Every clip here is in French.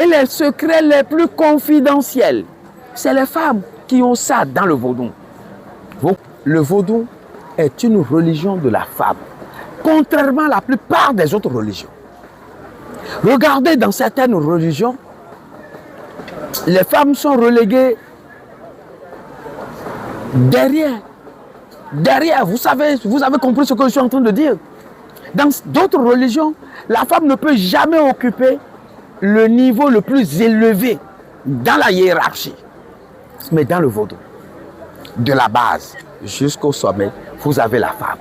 Et les secrets les plus confidentiels, c'est les femmes qui ont ça dans le vaudou. Le vaudou est une religion de la femme, contrairement à la plupart des autres religions. Regardez, dans certaines religions, les femmes sont reléguées derrière. Derrière, vous avez compris ce que je suis en train de dire. Dans d'autres religions, la femme ne peut jamais occuper le niveau le plus élevé dans la hiérarchie. Mais dans le vaudou, de la base jusqu'au sommet, vous avez la femme.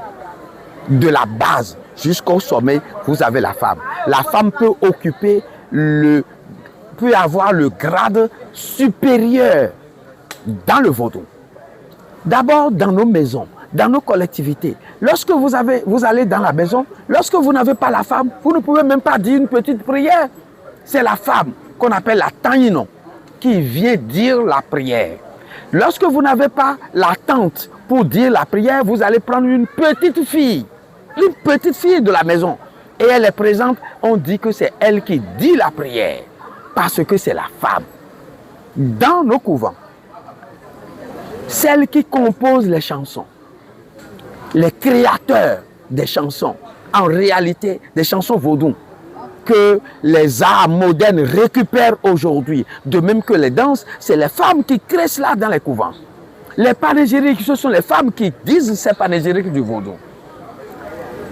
De la base jusqu'au sommet, vous avez la femme. La femme peut avoir le grade supérieur dans le vaudou. D'abord, dans nos maisons, dans nos collectivités. Lorsque vous allez dans la maison, lorsque vous n'avez pas la femme, vous ne pouvez même pas dire une petite prière. C'est la femme qu'on appelle la tanino qui vient dire la prière. Lorsque vous n'avez pas la tante pour dire la prière, vous allez prendre une petite fille de la maison. Et elle est présente, on dit que c'est elle qui dit la prière. Parce que c'est la femme. Dans nos couvents, celle qui compose les chansons, les créateurs des chansons, en réalité des chansons vaudou, que les arts modernes récupèrent aujourd'hui, de même que les danses, c'est les femmes qui créent cela dans les couvents. Les panégyriques, ce sont les femmes qui disent ces panégyriques du vaudou.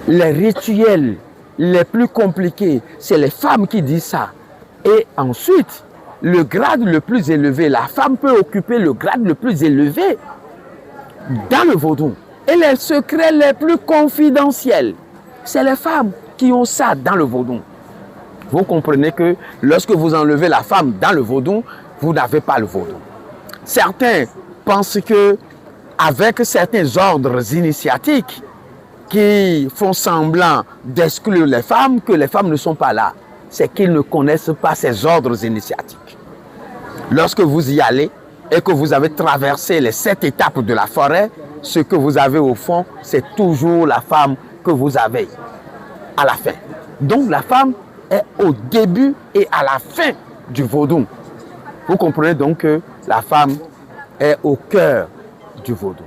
Les rituels les plus compliqués, c'est les femmes qui disent ça. Et ensuite, le grade le plus élevé, la femme peut occuper le grade le plus élevé dans le vaudou. Et les secrets les plus confidentiels, c'est les femmes qui ont ça dans le vaudou. Vous comprenez que lorsque vous enlevez la femme dans le vaudou, vous n'avez pas le vaudou. Certains pensent que avec certains ordres initiatiques qui font semblant d'exclure les femmes, que les femmes ne sont pas là. C'est qu'ils ne connaissent pas ces ordres initiatiques. Lorsque vous y allez et que vous avez traversé les 7 étapes de la forêt, ce que vous avez au fond, c'est toujours la femme que vous avez à la fin. Donc la femme est au début et à la fin du vaudou. Vous comprenez donc que la femme est au cœur du vaudou.